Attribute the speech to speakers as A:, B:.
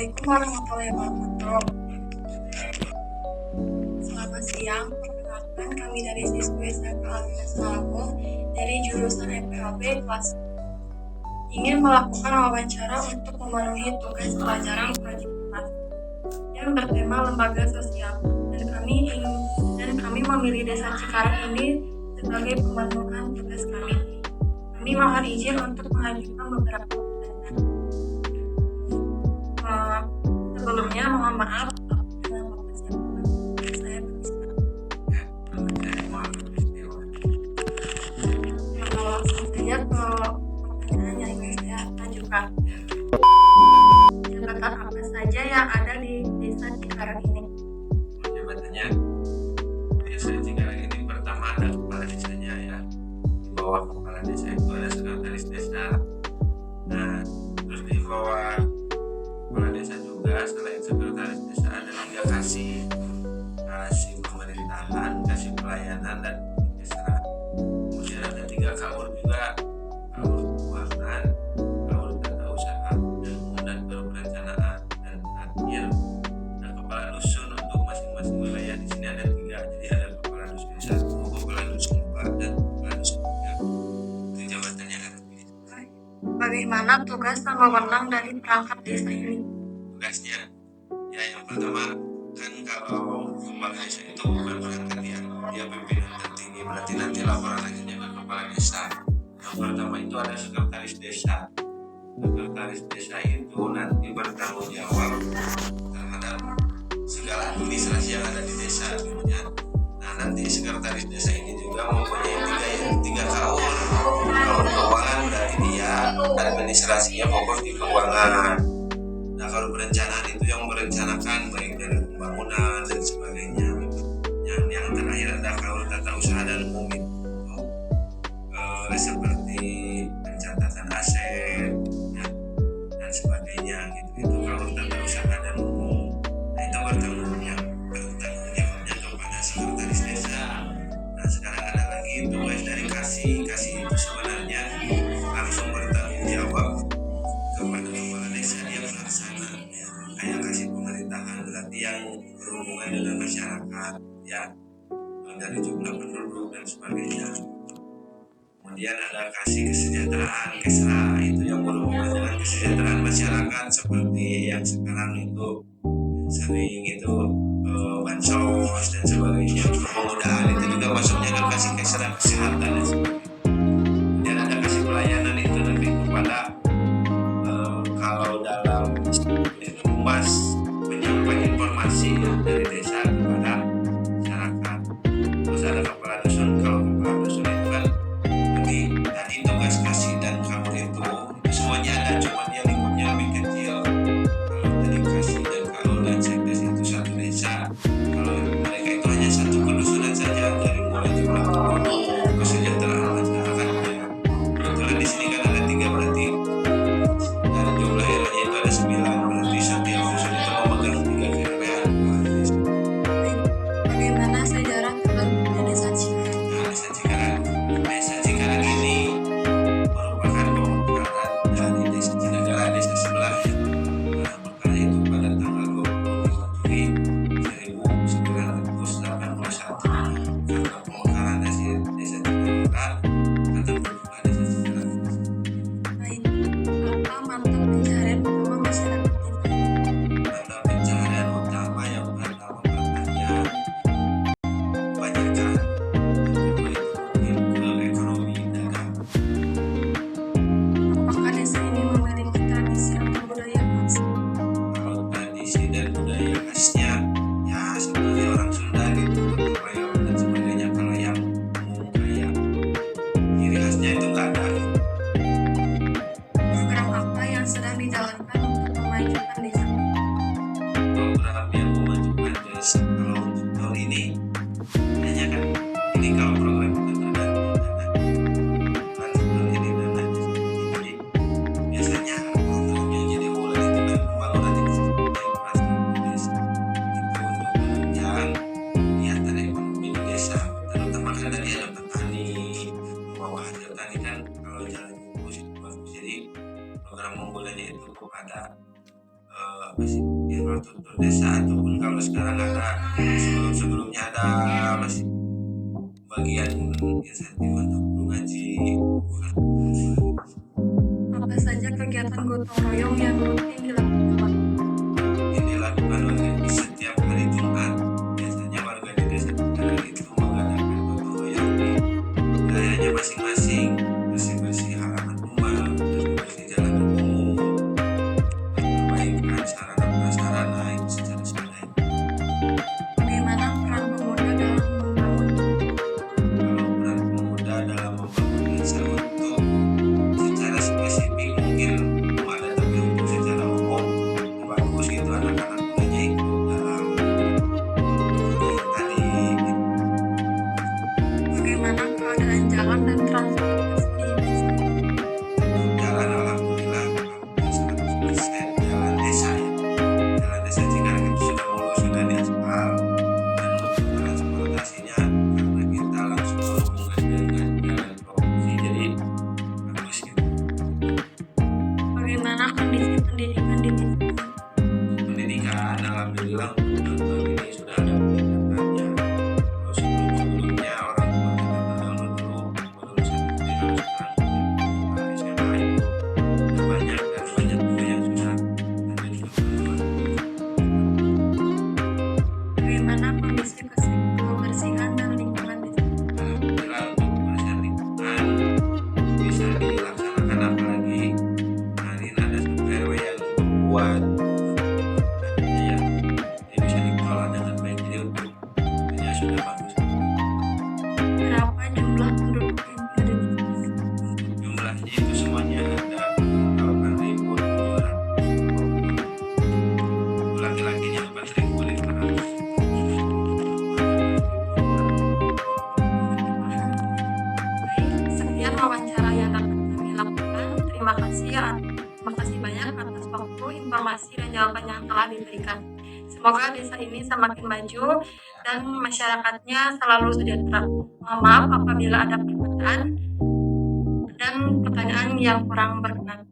A: Assalamualaikum warahmatullahi wabarakatuh. Selamat siang, perkenalkan kami dari siswa SMK Alvina Salako dari jurusan FPAB kelas ingin melakukan wawancara untuk memenuhi tugas pelajaran kewajiban yang bertema lembaga sosial dan kami memilih Desa Cikarang ini sebagai pemenuhan tugas kami. Kami mohon izin untuk mengajukan beberapa pertanyaan. Sebelumnya mohon maaf saya berbicara. Langsung saja ke pertanyaan yang ingin saya ajukan. Jabatan apa saja yang ada di Desa Cikarang ini?
B: Jabatannya Desa Cikarang ini pertama ada kepala desanya ya. Di bawah kepala desa itu ada sekretaris desa. Nah, terus di bawah kepala desa juga selain sekretaris desa ada 3 kasih pemerintahan, kasih pelayanan dan desa. Kemudian ada 3 kaur juga, kaur keuangan, kaur tata usaha, dan perencanaan dan terakhir ada kepala dusun untuk masing-masing wilayah. Di sini ada 3, jadi ada kepala dusun 1, kepala dusun 2, dan kepala dusun 3. Itu jabatannya ada.
A: Bagaimana tugas dan wewenang dari perangkat desa ini?
B: Tugasnya ya yang pertama kan kalau kepala desa itu bukan perangkat dia pimpinan tertinggi, berarti nanti laporan akhirnya ke kepala desa. Yang pertama itu ada sekretaris desa. Sekretaris desa itu nanti bertanggung jawab terhadap segala administrasi yang ada di desa ya. Nah, nanti sekretaris desa ini juga mempunyai 3 kaur keuangan dari dia, administrasinya fokus di keuangan. Nah, kalau perencanaan itu yang merencanakan baik dari pembangunan dan sebagainya. Yang terakhir ada kaur tata usaha dan umum itu seperti pencatatan aset ya, dan sebagainya gitu. Itu kaur tata usaha dan umum. Nah, itu bertanggung jawabnya kepada sekretaris desa. Nah, sekarang ada lagi tugas dari kasih itu sebenarnya langsung bertanggung jawab kepada kepala desa, dia pelaksana ya. Kayak kasih pemerintahan berarti yang berhubungan dengan masyarakat ya, dari jumlah penduduk dan sebagainya. Kemudian ada kasih kesejahteraan, kesra, itu yang berhubungan dengan kesejahteraan masyarakat seperti yang sekarang itu sering itu bansos dan sebagainya. Kemudahan itu juga masuknya ke kasih kesra, kesehatan dan sebagainya. Kemudian ada kasih pelayanan, itu lebih kepada kalau dalam itu humas menyampaikan informasi ya, dari desa kepada masyarakat. Terus ada kepala dusun. Kalau kepala dusun itu kan lebih tadi tugas kasih dan kaur itu semuanya ada, cuma dia lingkupnya lebih kecil. Kalau tadi kasih dan kaur dan sekdes itu satu desa. Kalau mereka itu hanya satu kedusunan saja, dari mulai jumlah penduduk, kesejahteraan masyarakatnya. Kebetulan di sini kan ada 3, berarti dari jumlah RW itu ada 9, berarti setiap dusun itu memegang 3 RW.
A: Bagaimana sejarah terbentuknya Desa Cikarang?
B: Nah, Desa Cikarang ini merupakan pemekaran dari Desa Cinegara, desa sebelah ya. Nah, mekar itu pada tanggal 25 Juli 1981. Karena pemekaran dari Desa Cinegara atau pembuka Desa Cikarang.
A: Baik, apa mata pencaharian utama masyarakat ini?
B: Mata pencaharian utama yang pertama katanya kebanyakan itu ke ekonomi dagang.
A: Apakah desa ini memiliki tradisi atau budaya khas?
B: Kalau tradisi dan budaya khasnya ya seperti orang Sunda gitu, gotong royong dan sebagainya. Kalau yang umum kayak ciri khasnya itu nggak ada.
A: Program apa yang sedang dijalankan untuk memajukan desa?
B: Program yang memajukan desa kalau untuk tahun ini hanya kan ini kalau program itu ada tahun ini dana. Jadi biasanya programnya jadi mulai itu kan pembangunan infrastruktur desa itu untuk menunjang kegiatan ekonomi di desa, terutama kan tadi ada petani, bawahan petani kan kalau jalan bagus itu bagus. Jadi program unggulannya itu kepada apa sih, infrastruktur desa, ataupun kalau sekarang ada, sebelum-sebelumnya ada masih bagian insentif untuk guru ngaji.
A: Apa saja kegiatan gotong royong yang rutin dilakukan?
B: Yang dilakukan oleh setiap hari Jumat, biasanya warga di desa kita itu mengadakan gotong royong di wilayahnya masing-masing, bersih-bersih halaman rumah, bersih-bersih jalan umum, perbaikan sarana prasarana itu secara sadar.
A: Bagaimana peran pemuda dalam membangun?
B: Kalau peran pemuda dalam membangun desa untuk secara spesifik mungkin belum ada, tapi untuk secara umum bagus gitu anak-anak mudanya ikut dalam kegiatan tadi gitu.
A: Bagaimana keadaan jalan dan transportasi di desa?
B: Untuk jalan alhamdulillah hampir 100% jalan desa ya. Jalan desa Cikarang itu sudah mulus, sudah diaspal, dan untuk transportasinya karena kita langsung berhubungan dengan jalan provinsi jadi bagus gitu.
A: Bagaimana kondisi pendidikan di desa?
B: Pendidikan alhamdulillah untuk tahun ini sudah ada peningkatannya. Kalau sebelum-sebelumnya orang tua kita terdahulu dulu lulusan SD harus sekarang sudah SMA itu sudah banyak, dan banyak juga yang sudah ada juga bantuan.
A: Bagaimana kondisi kebersihan dan lingkungan desa?
B: Alhamdulillah untuk kebersihan lingkungan bisa dilaksanakan, apalagi kemarin ada satu RW yang membuat ya, ini bisa dikelola dengan baik, jadi untuk ini sudah bagus.
A: Berapa jumlah penduduk yang ada di desa?
B: Untuk jumlahnya itu semuanya ada 8.700, laki-lakinya 4.500.
A: Baik, sekian wawancara yang dapat kami lakukan. Terima kasih banyak atas waktu, informasi, dan jawaban yang telah diberikan. Semoga desa ini semakin maju dan masyarakatnya selalu sejahtera. Mohon maaf apabila ada perkataan dan pertanyaan yang kurang berkenan.